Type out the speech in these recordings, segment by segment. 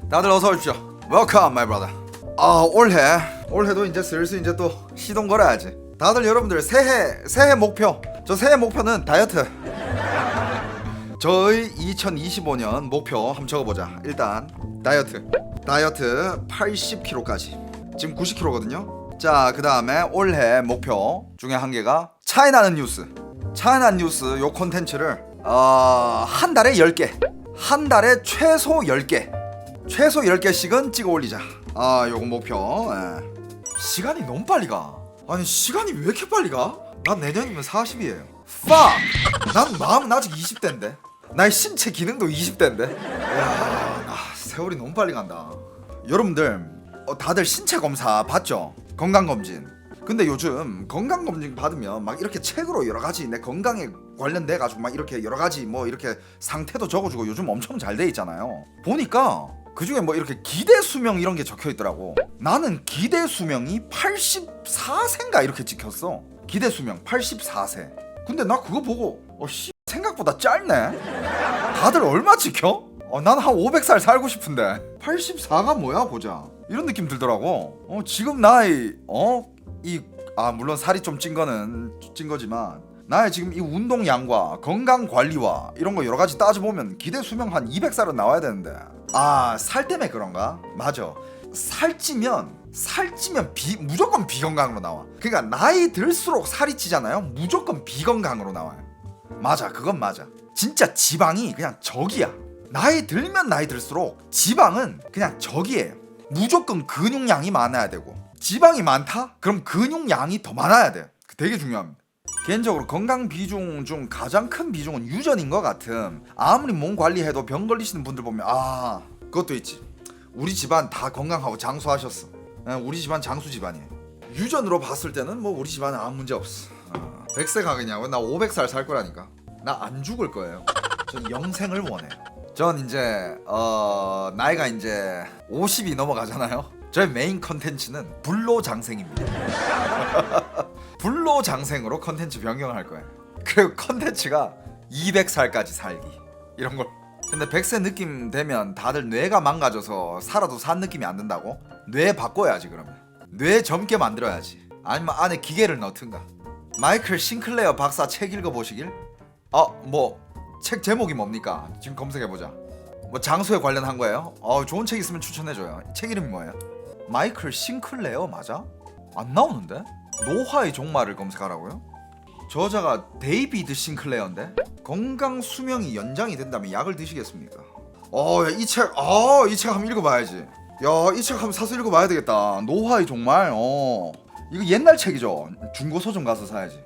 다들 어서 오십시오. Welcome, my brother. 올해도 이제 슬슬 이제 또 시동 걸어야지. 다들 여러분들 새해 목표. 저 새해 목표는 다이어트. 저희 2025년 목표 한번 적어보자. 일단 다이어트 80kg까지. 지금 90kg거든요. 자, 그 다음에 올해 목표 중에 한 개가 차이나는 뉴스 요 콘텐츠를 한 달에 10개, 한 달에 최소 10개씩은 찍어 올리자. 요거 목표. 시간이 너무 빨리 가. 아니 시간이 왜 이렇게 빨리 가? 난 내년이면 40이에요 Fuck! 난 마음은 아직 20대인데 나의 신체 기능도 20대인데. 야, 세월이 너무 빨리 간다. 여러분들 다들 신체 검사 받죠? 건강검진. 근데 요즘 건강검진 받으면 막 이렇게 책으로 여러가지 내 건강에 관련돼 가지고 막 이렇게 여러가지 뭐 이렇게 상태도 적어주고 요즘 엄청 잘 돼 있잖아요. 보니까 그중에 뭐 이렇게 기대 수명 이런 게 적혀 있더라고. 나는 기대 수명이 84세인가 이렇게 찍혔어. 기대 수명 84세. 근데 나 그거 보고 생각보다 짧네. 다들 얼마 찍혀? 난 한 500살 살고 싶은데 84가 뭐야 보자. 이런 느낌 들더라고. 지금 나이 물론 살이 좀 찐 거지만 나의 지금 이 운동량과 건강 관리와 이런 거 여러 가지 따져보면 기대 수명 한 200살은 나와야 되는데. 살 때문에 그런가? 맞아. 살찌면 무조건 비건강으로 나와. 그러니까 나이 들수록 살이 찌잖아요. 무조건 비건강으로 나와요. 맞아, 그건 맞아. 진짜 지방이 그냥 적이야. 나이 들면 나이 들수록 지방은 그냥 적이에요. 무조건 근육량이 많아야 되고, 지방이 많다? 그럼 근육량이 더 많아야 돼. 되게 중요합니다. 개인적으로 건강 비중 중 가장 큰 비중은 유전인 것 같음. 아무리 몸 관리해도 병 걸리시는 분들 보면 그것도 있지. 우리 집안 다 건강하고 장수하셨어. 우리 집안 장수 집안이에요. 유전으로 봤을 때는 뭐 우리 집안은 아무 문제 없어. 100세 가겠냐고? 나 500살 살 거라니까. 나 안 죽을 거예요. 전 영생을 원해요. 전 이제 나이가 이제 50이 넘어가잖아요. 저의 메인 컨텐츠는 불로장생입니다. 불로장생으로 컨텐츠 변경할 거예요. 그리고 컨텐츠가 200살까지 살기 이런 걸. 근데 100세 느낌 되면 다들 뇌가 망가져서 살아도 산 느낌이 안 든다고? 뇌 바꿔야지. 그러면 뇌 젊게 만들어야지. 아니면 안에 기계를 넣든가. 마이클 싱클레어 박사 책 읽어보시길. 책 제목이 뭡니까? 지금 검색해보자. 뭐 장소에 관련한 거예요? 좋은 책 있으면 추천해줘요. 책 이름이 뭐예요? 마이클 싱클레어 맞아? 안 나오는데? 노화의 종말을 검색하라고요? 저자가 데이비드 싱클레어인데? 건강 수명이 연장이 된다면 약을 드시겠습니까? 이 책 한번 읽어봐야지. 이 책 한번 사서 읽어봐야 되겠다. 노화의 종말. 이거 옛날 책이죠. 중고 서점 가서 사야지.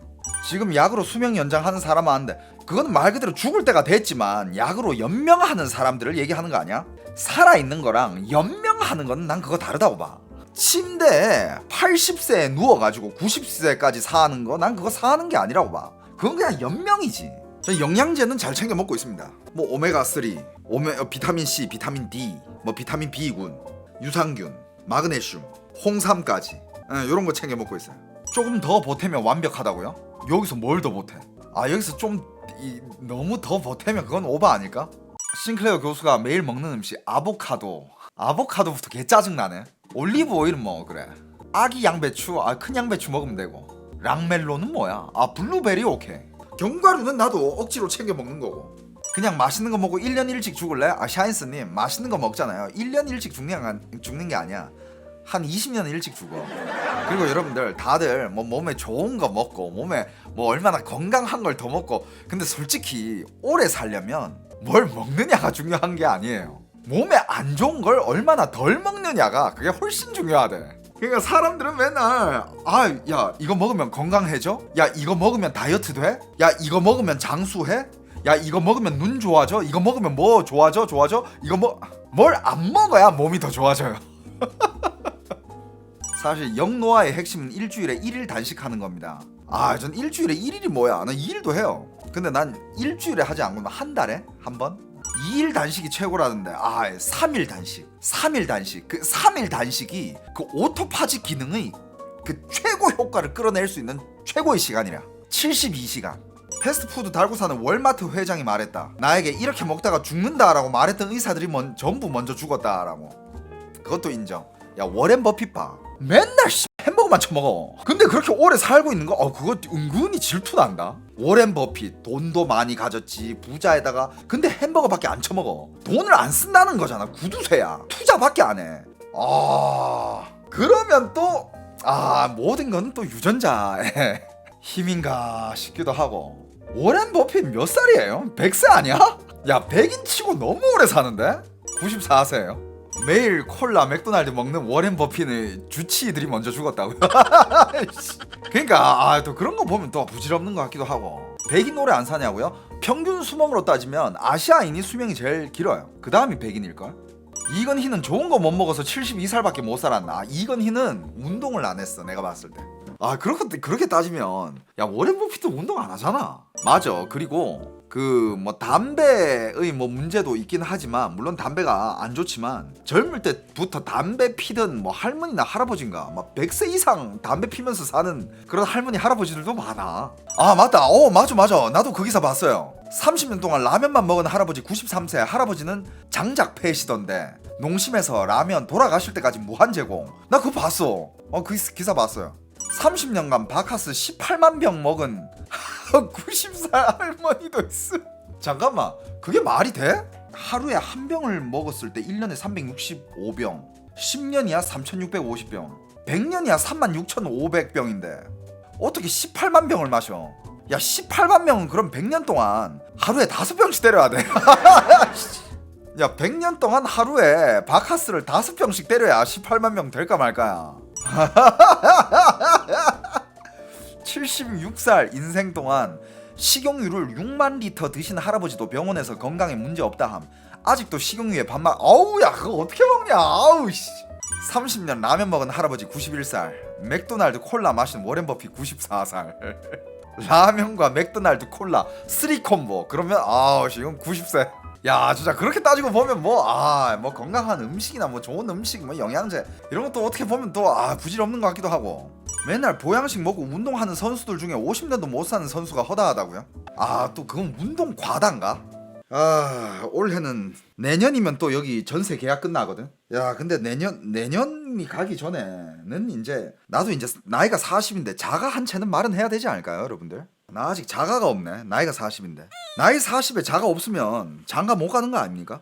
지금 약으로 수명 연장하는 사람 많은데 그건 말 그대로 죽을 때가 됐지만 약으로 연명하는 사람들을 얘기하는 거 아니야? 살아있는 거랑 연명하는 건 난 그거 다르다고 봐. 침대에 80세에 누워가지고 90세까지 사는 거 난 그거 사는 게 아니라고 봐. 그건 그냥 연명이지. 저 영양제는 잘 챙겨 먹고 있습니다. 뭐 오메가3, 비타민C, 비타민 D, 뭐 비타민 B군, 유산균, 마그네슘, 홍삼까지 요런 거 챙겨 먹고 있어요. 조금 더 보태면 완벽하다고요? 여기서 뭘 더 보태? 여기서 좀 너무 더 보태면 그건 오버 아닐까? 싱클레어 교수가 매일 먹는 음식 아보카도부터 개 짜증나네. 올리브 오일은 뭐 그래. 아기 양배추, 큰 양배추 먹으면 되고. 랑멜론은 뭐야? 블루베리 오케이. 견과류는 나도 억지로 챙겨 먹는 거고. 그냥 맛있는 거 먹고 1년 일찍 죽을래? 샤인스님 맛있는 거 먹잖아요. 1년 일찍 죽는 게 아니야. 한 20년 일찍 죽어. 그리고 여러분들 다들 뭐 몸에 좋은 거 먹고 몸에 뭐 얼마나 건강한 걸 더 먹고, 근데 솔직히 오래 살려면 뭘 먹느냐가 중요한 게 아니에요. 몸에 안 좋은 걸 얼마나 덜 먹느냐가 그게 훨씬 중요하대. 그러니까 사람들은 맨날 야 이거 먹으면 건강해져? 야 이거 먹으면 다이어트 돼? 야 이거 먹으면 장수해? 야 이거 먹으면 눈 좋아져? 이거 먹으면 뭐 좋아져? 이거 뭘 안 먹어야 몸이 더 좋아져요. 사실 영노화의 핵심은 일주일에 1일 단식하는 겁니다. 전 일주일에 1일이 뭐야? 난 2일도 해요. 근데 난 일주일에 하지 않고 한 달에 한 번? 2일 단식이 최고라던데. 3일 단식. 그 3일 단식이 그 오토파지 기능의 그 최고 효과를 끌어낼 수 있는 최고의 시간이라. 72시간. 패스트푸드 달고 사는 월마트 회장이 말했다. 나에게 이렇게 먹다가 죽는다라고 말했던 의사들이 전부 먼저 죽었다라고. 그것도 인정. 야 워렌 버핏 봐. 맨날 햄버거만 처먹어. 근데 그렇게 오래 살고 있는 거 그거 은근히 질투난다. 워렌 버핏 돈도 많이 가졌지 부자에다가 근데 햄버거밖에 안 처먹어. 돈을 안 쓴다는 거잖아. 구두쇠야. 투자밖에 안 해. 그러면 또 모든 건 또 유전자의 힘인가 싶기도 하고. 워렌 버핏 몇 살이에요? 100세 아니야? 야 100인 치고 너무 오래 사는데? 94세예요. 매일 콜라 맥도날드 먹는 워렌 버핏의 주치의들이 먼저 죽었다고요? 그러니까 또 그런 거 보면 또 부질없는 것 같기도 하고. 100인 오래 안 사냐고요? 평균 수명으로 따지면 아시아인이 수명이 제일 길어요. 그 다음이 100인일걸? 이건희는 좋은 거 못 먹어서 72살밖에 못 살았나? 이건희는 운동을 안 했어 내가 봤을 때. 그렇게 따지면 야 워렌 버핏도 운동 안 하잖아. 맞아. 그리고 담배의 문제도 있긴 하지만 물론 담배가 안 좋지만 젊을 때부터 담배 피던 할머니나 할아버지인가 100세 이상 담배 피면서 사는 그런 할머니 할아버지들도 많아. 맞다. 맞아. 나도 그 기사 봤어요. 30년 동안 라면만 먹은 할아버지 93세 할아버지는 장작 패시던데 농심에서 라면 돌아가실 때까지 무한 제공. 나 그거 봤어. 그 기사 봤어요. 30년간 바카스 18만 병 먹은 90살 할머니도 있어. 잠깐만 그게 말이 돼? 하루에 한 병을 먹었을 때 1년에 365병 10년이야 3650병 100년이야 36,500병인데 어떻게 18만 병을 마셔? 야 18만 명은 그럼 100년 동안 하루에 5병씩 때려야 돼. 야 100년 동안 하루에 바카스를 5병씩 때려야 18만 명 될까 말까야. 76살 인생 동안 식용유를 6만 리터 드신 할아버지도 병원에서 건강에 문제 없다 함. 아직도 식용유에 반말. 야 그거 어떻게 먹냐. 30년 라면 먹은 할아버지 91살 맥도날드 콜라 마신 워렌 버핏 94살 라면과 맥도날드 콜라 3콤보 그러면 지금 90세. 야 진짜 그렇게 따지고 보면 건강한 음식이나 좋은 음식 영양제 이런 것도 어떻게 보면 또 부질없는 것 같기도 하고. 맨날 보양식 먹고 운동하는 선수들 중에 50년도 못 사는 선수가 허다하다고요? 또 그건 운동 과다인가? 올해는 내년이면 또 여기 전세 계약 끝나거든. 야 근데 내년이 가기 전에는 나도 나이가 40인데 자가 한 채는 마련해야 되지 않을까요 여러분들? 나 아직 자가가 없네. 나이가 40인데 나이 40에 자가 없으면 장가 못 가는 거 아닙니까?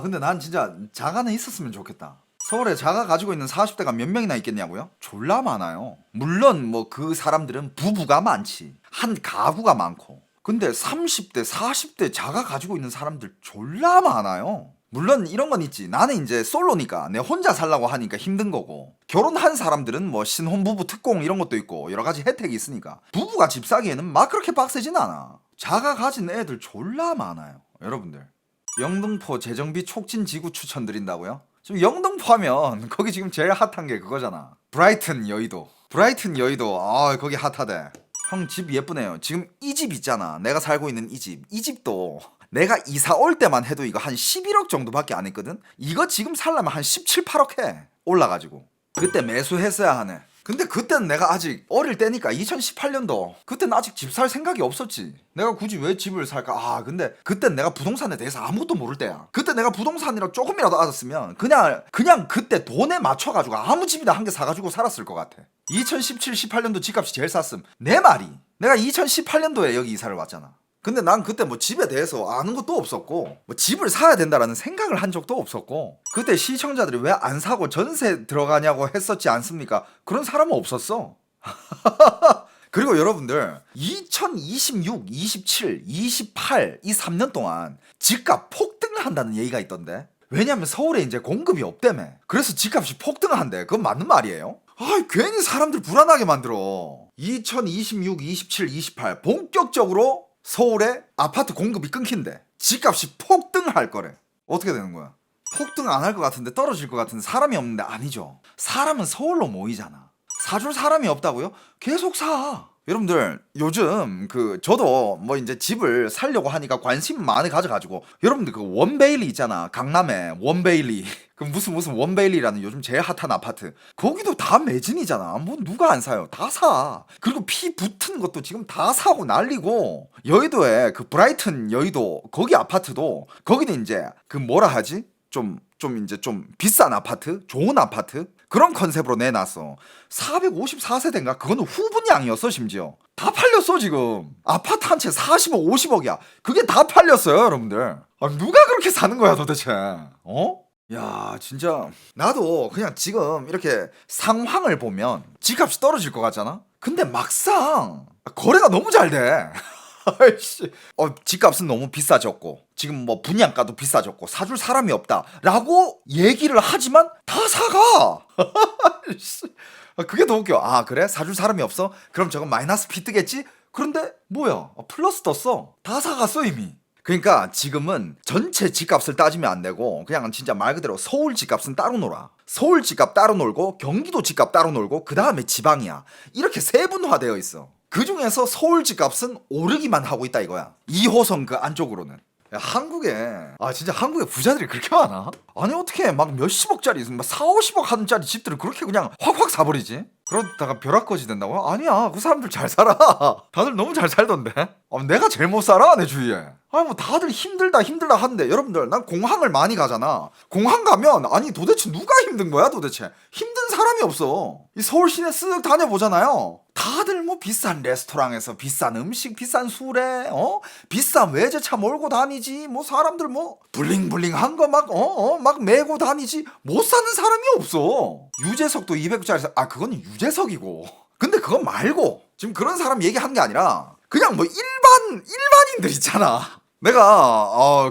근데 난 진짜 자가는 있었으면 좋겠다. 서울에 자가 가지고 있는 40대가 몇 명이나 있겠냐고요? 졸라 많아요. 물론 그 사람들은 부부가 많지. 한 가구가 많고. 근데 30대, 40대 자가 가지고 있는 사람들 졸라 많아요. 물론 이런 건 있지. 나는 솔로니까 내 혼자 살라고 하니까 힘든 거고. 결혼한 사람들은 신혼부부 특공 이런 것도 있고 여러 가지 혜택이 있으니까 부부가 집 사기에는 그렇게 빡세진 않아. 자가 가진 애들 졸라 많아요. 여러분들. 영등포 재정비 촉진 지구 추천드린다고요? 지금 영등포 하면 거기 지금 제일 핫한 게 그거잖아. 브라이튼 여의도 거기 핫하대. 형 집 예쁘네요. 지금 이 집 있잖아. 내가 살고 있는 이 집도 내가 이사 올 때만 해도 이거 한 11억 정도밖에 안 했거든. 이거 지금 살려면 한 17, 8억 해. 올라가지고 그때 매수했어야 하네. 근데 그때는 내가 아직 어릴 때니까 2018년도 그때는 아직 집 살 생각이 없었지. 내가 굳이 왜 집을 살까? 근데 그땐 내가 부동산에 대해서 아무것도 모를 때야. 그때 내가 부동산이라 조금이라도 알았으면 그냥 그때 돈에 맞춰가지고 아무 집이나 한 개 사가지고 살았을 것 같아. 2017, 18년도 집값이 제일 쌌음. 내 말이 내가 2018년도에 여기 이사를 왔잖아. 근데 난 그때 집에 대해서 아는 것도 없었고 집을 사야 된다라는 생각을 한 적도 없었고 그때 시청자들이 왜 안 사고 전세 들어가냐고 했었지 않습니까? 그런 사람은 없었어. 그리고 여러분들 2026, 27, 28 이 3년 동안 집값 폭등을 한다는 얘기가 있던데. 왜냐면 서울에 공급이 없다며. 그래서 집값이 폭등을 한대. 그건 맞는 말이에요? 괜히 사람들 불안하게 만들어. 2026, 27, 28 본격적으로 서울에 아파트 공급이 끊긴대. 집값이 폭등할 거래. 어떻게 되는 거야? 폭등 안 할 것 같은데 떨어질 것 같은데 사람이 없는데 아니죠. 사람은 서울로 모이잖아. 사줄 사람이 없다고요? 계속 사. 여러분들 요즘 그 저도 뭐 이제 집을 살려고 하니까 관심 많이 가져가지고 여러분들 그 원베일리 있잖아. 강남에 원베일리 그 무슨 원베일리라는 요즘 제일 핫한 아파트 거기도 다 매진이잖아. 뭐 누가 안 사요? 다 사. 그리고 피 붙은 것도 지금 다 사고 난리고 여의도에 그 브라이튼 여의도 거기 아파트도 거기는 이제 그 뭐라 하지? 좀 이제 좀 비싼 아파트, 좋은 아파트 그런 컨셉으로 내놨어. 454세대인가? 그거는 후분양이었어 심지어. 다 팔렸어 지금. 아파트 한 채 40억, 50억이야. 그게 다 팔렸어요 여러분들. 아, 누가 그렇게 사는 거야 도대체? 어? 야 진짜 나도 그냥 지금 이렇게 상황을 보면 집값이 떨어질 것 같잖아? 근데 막상 거래가 너무 잘 돼. 아이씨. 집값은 너무 비싸졌고 지금 뭐 분양가도 비싸졌고 사줄 사람이 없다라고 얘기를 하지만 다 사가. 아이씨. 그게 더 웃겨. 아 그래? 사줄 사람이 없어? 그럼 저건 마이너스 피 뜨겠지? 그런데 뭐야? 플러스 떴어. 다 사갔어 이미. 그러니까 지금은 전체 집값을 따지면 안 되고 그냥 진짜 말 그대로 서울 집값은 따로 놀아. 서울 집값 따로 놀고 경기도 집값 따로 놀고 그 다음에 지방이야. 이렇게 세분화되어 있어. 그 중에서 서울 집값은 오르기만 하고 있다 이거야. 2호선 그 안쪽으로는. 야, 진짜 한국에 부자들이 그렇게 많아? 아니 어떻게 막 몇십억짜리 막 4, 50억 하는짜리 집들을 그렇게 그냥 확확 사버리지? 그러다가 벼락거지 된다고? 아니야 그 사람들 잘 살아. 다들 너무 잘 살던데. 내가 제일 못 살아 내 주위에. 뭐 다들 힘들다 하는데 여러분들 난 공항을 많이 가잖아. 공항 가면 아니 도대체 누가 힘든 거야 도대체. 힘든 사람이 없어. 이 서울 시내 쓱 다녀보잖아요. 다들 뭐 비싼 레스토랑에서 비싼 음식 비싼 술에 비싼 외제차 몰고 다니지. 뭐 사람들 뭐 블링블링한 거 막 메고 다니지. 못 사는 사람이 없어. 유재석도 200짜리 그거는 유재석이고. 근데 그거 말고 지금 그런 사람 얘기하는 게 아니라 그냥 뭐 일반인들 있잖아. 내가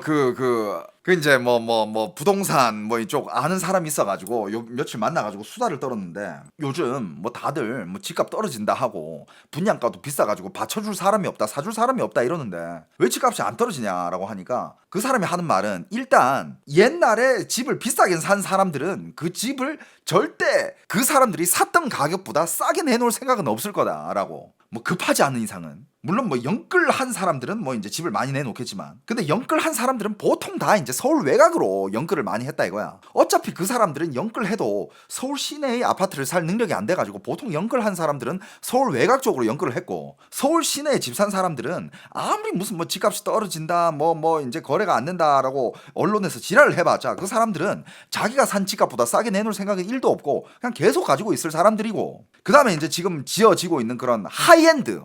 이제 뭐 부동산 뭐 이쪽 아는 사람이 있어가지고 요 며칠 만나가지고 수다를 떨었는데 요즘 뭐 다들 뭐 집값 떨어진다 하고 분양가도 비싸가지고 받쳐줄 사람이 없다 사줄 사람이 없다 이러는데 왜 집값이 안 떨어지냐라고 하니까 그 사람이 하는 말은 일단 옛날에 집을 비싸게 산 사람들은 그 집을 절대 그 사람들이 샀던 가격보다 싸게 내놓을 생각은 없을 거다라고. 뭐 급하지 않은 이상은. 물론 뭐 영끌한 사람들은 뭐 이제 집을 많이 내놓겠지만 근데 영끌한 사람들은 보통 다 이제 서울 외곽으로 영끌을 많이 했다 이거야. 어차피 그 사람들은 영끌해도 서울 시내의 아파트를 살 능력이 안 돼가지고 보통 영끌한 사람들은 서울 외곽 쪽으로 영끌을 했고 서울 시내에 집 산 사람들은 아무리 무슨 뭐 집값이 떨어진다 뭐 이제 거래가 안 된다라고 언론에서 지랄을 해봤자 그 사람들은 자기가 산 집값보다 싸게 내놓을 생각이 1도 없고 그냥 계속 가지고 있을 사람들이고 그 다음에 이제 지금 지어지고 있는 그런 하이엔드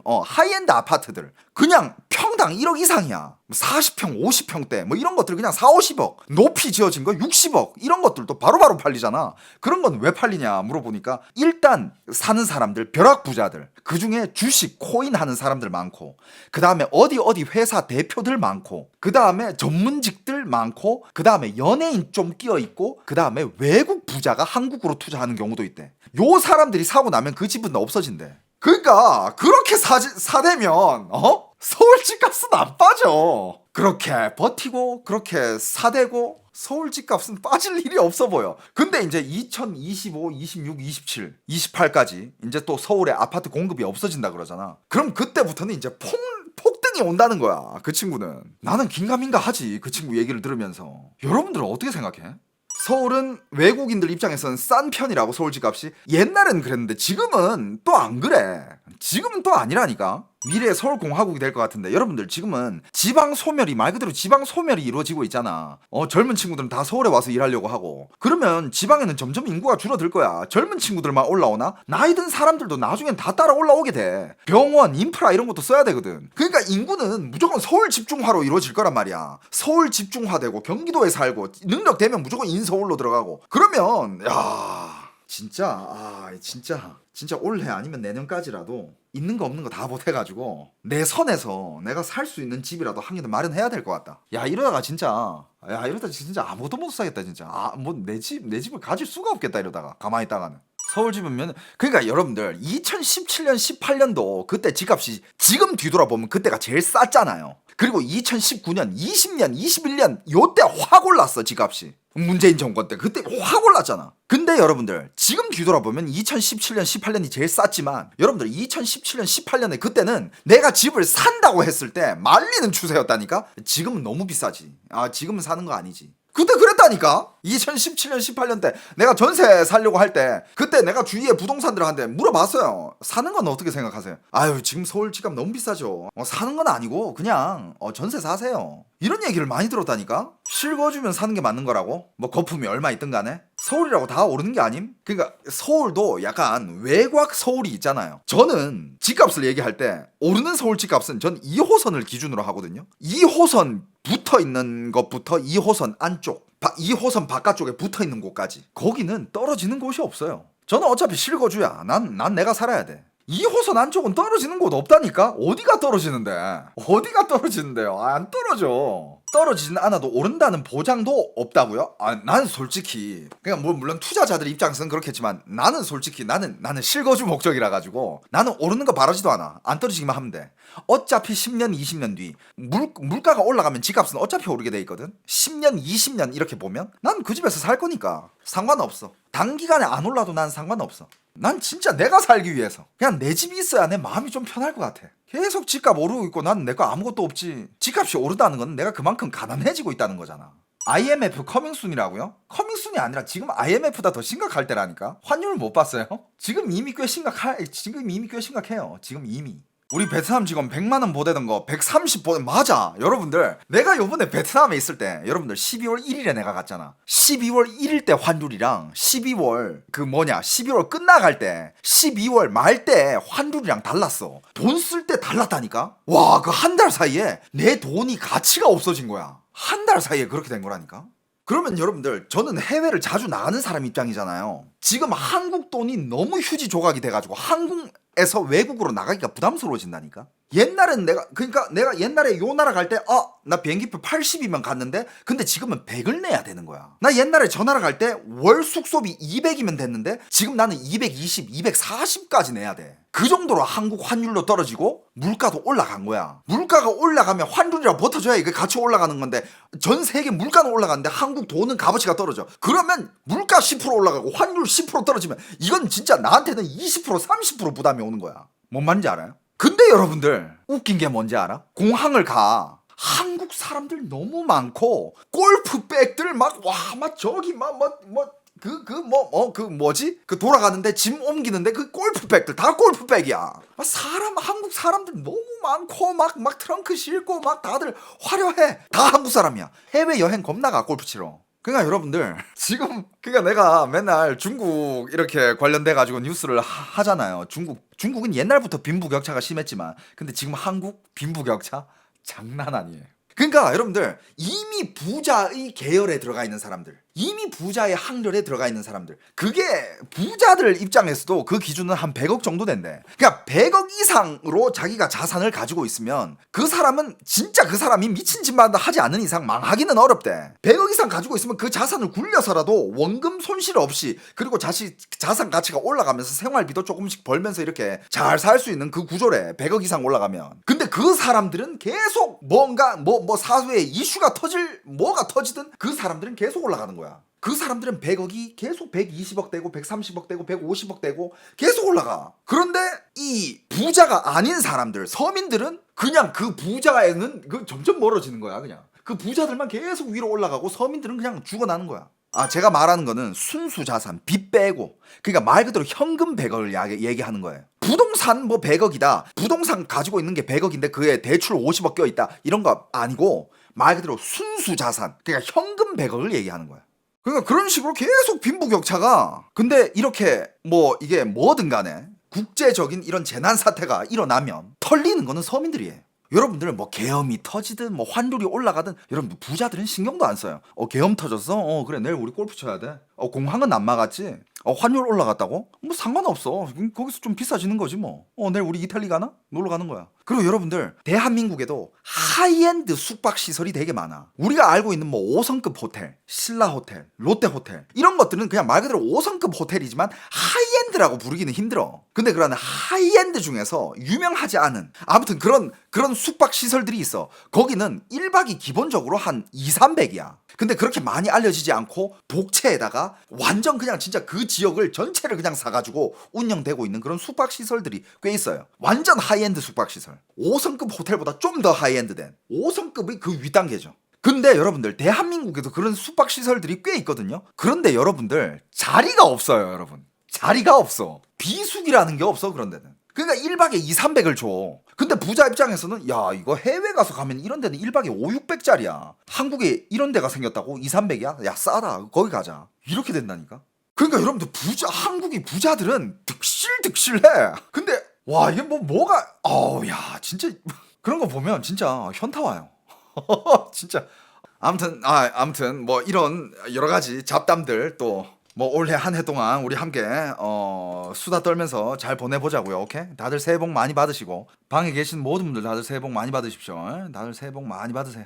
아파트들 그냥 평당 1억 이상이야. 40평 50평대 뭐 이런 것들 그냥 4, 50억 높이 지어진 거 60억 이런 것들도 바로바로 팔리잖아. 그런 건 왜 팔리냐 물어보니까 일단 사는 사람들 벼락부자들 그중에 주식 코인 하는 사람들 많고 그 다음에 어디 회사 대표들 많고 그 다음에 전문직들 많고 그 다음에 연예인 좀 끼어있고 그 다음에 외국 부자가 한국으로 투자하는 경우도 있대. 요 사람들이 사고 나면 그 집은 없어진대. 그러니까 그렇게 사대면 서울 집값은 안 빠져. 그렇게 버티고 그렇게 사대고 서울 집값은 빠질 일이 없어 보여. 근데 이제 2025, 26, 27, 28까지 이제 또 서울에 아파트 공급이 없어진다 그러잖아. 그럼 그때부터는 이제 폭등이 온다는 거야. 그 친구는. 나는 긴가민가 하지. 그 친구 얘기를 들으면서. 여러분들은 어떻게 생각해? 서울은 외국인들 입장에서는 싼 편이라고 서울 집값이. 옛날엔 그랬는데 지금은 또 안 그래. 지금은 또 아니라니까. 미래의 서울공화국이 될 것 같은데 여러분들 지금은 지방 소멸이 말 그대로 지방 소멸이 이루어지고 있잖아. 젊은 친구들은 다 서울에 와서 일하려고 하고 그러면 지방에는 점점 인구가 줄어들 거야. 젊은 친구들만 올라오나? 나이 든 사람들도 나중엔 다 따라 올라오게 돼. 병원, 인프라 이런 것도 써야 되거든. 그러니까 인구는 무조건 서울 집중화로 이루어질 거란 말이야. 서울 집중화되고 경기도에 살고 능력 되면 무조건 인서울로 들어가고 그러면 진짜 올해 아니면 내년까지라도 있는 거 없는 거 다 보태가지고 내 선에서 내가 살 수 있는 집이라도 한 개 더 마련해야 될 것 같다. 이러다 진짜 아무것도 못 사겠다 진짜. 뭐 내 집을 가질 수가 없겠다 이러다가 가만히 있다가는. 서울 집이면 그러니까 여러분들 2017년 18년도 그때 집값이 지금 뒤돌아보면 그때가 제일 쌌잖아요. 그리고 2019년 20년 21년 요때 확 올랐어 집값이. 문재인 정권 때 그때 확 올랐잖아. 근데 여러분들 지금 뒤돌아보면 2017년 18년이 제일 쌌지만 여러분들 2017년 18년에 그때는 내가 집을 산다고 했을 때 말리는 추세였다니까. 지금은 너무 비싸지. 지금은 사는 거 아니지. 그때 그랬다니까. 2017년 18년 때 내가 전세 살려고 할 때 그때 내가 주위에 부동산들한테 물어봤어요. 사는 건 어떻게 생각하세요? 아유 지금 서울 집값 너무 비싸죠. 사는 건 아니고 그냥 전세 사세요. 이런 얘기를 많이 들었다니까. 실거주면 사는 게 맞는 거라고. 뭐 거품이 얼마 있든 간에 서울이라고 다 오르는 게 아님? 그러니까 서울도 약간 외곽 서울이 있잖아요. 저는 집값을 얘기할 때 오르는 서울 집값은 전 2호선을 기준으로 하거든요. 2호선 붙어 있는 것부터 2호선 안쪽 2호선 바깥쪽에 붙어 있는 곳까지 거기는 떨어지는 곳이 없어요. 저는 어차피 실거주야. 난 내가 살아야 돼. 2호선 안쪽은 떨어지는 곳 없다니까? 어디가 떨어지는데? 어디가 떨어지는데요? 안 떨어져. 떨어지진 않아도 오른다는 보장도 없다고요? 나는 솔직히 그냥 뭐 물론 투자자들 입장에서는 그렇겠지만 나는 솔직히 나는 실거주 목적이라 가지고 나는 오르는 거 바라지도 않아. 안 떨어지기만 하면 돼. 어차피 10년 20년 뒤 물가가 올라가면 집값은 어차피 오르게 돼 있거든. 10년 20년 이렇게 보면 난 그 집에서 살 거니까 상관없어. 단기간에 안 올라도 난 상관없어. 난 진짜 내가 살기 위해서 그냥 내 집이 있어야 내 마음이 좀 편할 것 같아. 계속 집값 오르고 있고 난 내 거 아무것도 없지. 집값이 오르다는 건 내가 그만큼 가난해지고 있다는 거잖아. IMF 커밍순이라고요? 커밍순이 아니라 지금 IMF보다 더 심각할 때라니까. 환율 못 봤어요? 지금 이미 꽤 심각해요. 지금 이미. 우리 베트남 직원 100만원 보내던 거 130 보내. 맞아. 여러분들 내가 요번에 베트남에 있을 때 여러분들 12월 1일에 내가 갔잖아. 12월 1일 때 환율이랑 12월 끝나갈 때 12월 말 때 환율이랑 달랐어. 돈 쓸 때 달랐다니까. 와, 그 한 달 사이에 내 돈이 가치가 없어진 거야. 한 달 사이에 그렇게 된 거라니까. 그러면 여러분들 저는 해외를 자주 나가는 사람 입장이잖아요. 지금 한국 돈이 너무 휴지 조각이 돼가지고 한국에서 외국으로 나가기가 부담스러워진다니까. 옛날엔 내가 옛날에 요 나라 갈 때 나 비행기표 80이면 갔는데 근데 지금은 100을 내야 되는 거야. 나 옛날에 저 나라 갈 때 월 숙소비 200이면 됐는데 지금 나는 220, 240까지 내야 돼. 그 정도로 한국 환율로 떨어지고 물가도 올라간 거야. 물가가 올라가면 환율이라 버텨줘야 이게 같이 올라가는 건데 전 세계 물가는 올라가는데 한국 돈은 값어치가 떨어져. 그러면 물가 10% 올라가고 환율 10% 떨어지면 이건 진짜 나한테는 20% 30% 부담이 오는 거야. 뭔 말인지 알아요? 근데 여러분들 웃긴 게 뭔지 알아? 공항을 가. 한국 사람들 너무 많고 골프백들 막 저기 돌아가는데 짐 옮기는데 그 골프백들 다 골프백이야. 한국 사람들 너무 많고 막 트렁크 싣고 막 다들 화려해. 다 한국 사람이야. 해외 여행 겁나 가 골프 치러. 그러니까 여러분들 지금 내가 맨날 중국 이렇게 관련돼 가지고 뉴스를 하잖아요. 중국은 옛날부터 빈부격차가 심했지만 근데 지금 한국 빈부격차 장난 아니에요. 그러니까 여러분들 이미 부자의 계열에 들어가 있는 사람들, 이미 부자의 학렬에 들어가 있는 사람들, 그게 부자들 입장에서도 그 기준은 한 100억 정도 된대. 그러니까 100억 이상으로 자기가 자산을 가지고 있으면 그 사람은 진짜 그 사람이 미친 짓만 하지 않는 이상 망하기는 어렵대. 100억 이상 가지고 있으면 그 자산을 굴려서라도 원금 손실 없이 그리고 자산 가치가 올라가면서 생활비도 조금씩 벌면서 이렇게 잘 살 수 있는 그 구조래. 100억 이상 올라가면. 근데 그 사람들은 계속 뭔가 사회에 이슈가 터지든 그 사람들은 계속 올라가는 거야. 그 사람들은 100억이 계속 120억 되고 130억 되고 150억 되고 계속 올라가. 그런데 이 부자가 아닌 사람들, 서민들은 그냥 그 부자에는 점점 멀어지는 거야. 그냥 그 부자들만 계속 위로 올라가고 서민들은 그냥 죽어나는 거야. 제가 말하는 거는 순수 자산, 빚 빼고, 그러니까 말 그대로 현금 100억을 얘기하는 거예요. 부동산 100억이다. 부동산 가지고 있는 게 100억인데 그에 대출 50억 껴있다. 이런 거 아니고 말 그대로 순수 자산, 그러니까 현금 100억을 얘기하는 거야. 그러니까 그런 식으로 계속 빈부격차가. 근데 이렇게 이게 뭐든 간에 국제적인 이런 재난 사태가 일어나면 털리는 거는 서민들이에요. 여러분들은 계엄이 터지든 환율이 올라가든 여러분들 부자들은 신경도 안 써요. 계엄 터졌어? 그래 내일 우리 골프 쳐야 돼. 공항은 안 막았지? 환율 올라갔다고? 상관없어. 거기서 좀 비싸지는 거지 뭐. 내일 우리 이탈리 가나? 놀러 가는 거야. 그리고 여러분들 대한민국에도 하이엔드 숙박시설이 되게 많아. 우리가 알고 있는 5성급 호텔, 신라 호텔, 롯데 호텔 이런 것들은 그냥 말 그대로 5성급 호텔이지만 하이엔드 하이엔드라고 부르기는 힘들어. 근데 그런 하이엔드 중에서 유명하지 않은 아무튼 그런 숙박 시설들이 있어. 거기는 1박이 기본적으로 한 2, 300이야. 근데 그렇게 많이 알려지지 않고 독채에다가 완전 그냥 진짜 그 지역을 전체를 그냥 사가지고 운영되고 있는 그런 숙박 시설들이 꽤 있어요. 완전 하이엔드 숙박 시설. 5성급 호텔보다 좀 더 하이엔드된 5성급의 그 윗단계죠. 근데 여러분들 대한민국에도 그런 숙박 시설들이 꽤 있거든요. 그런데 여러분들 자리가 없어요, 여러분. 자리가 없어. 비숙이라는 게 없어, 그런 데는. 그러니까 1박에 2, 300을 줘. 근데 부자 입장에서는 야, 이거 해외 가서 가면 이런 데는 1박에 5, 600짜리야. 한국에 이런 데가 생겼다고 2, 300이야? 야, 싸다. 거기 가자. 이렇게 된다니까. 그러니까 여러분들 한국이 부자들은 득실득실해. 근데 와, 이게 뭐가 야, 진짜 그런 거 보면 진짜 현타 와요. 진짜. 아무튼 뭐 이런 여러 가지 잡담들 또 뭐 올해 한 해 동안 우리 함께 수다 떨면서 잘 보내보자고요. 오케이? 다들 새해 복 많이 받으시고 방에 계신 모든 분들 다들 새해 복 많이 받으십시오. 다들 새해 복 많이 받으세요.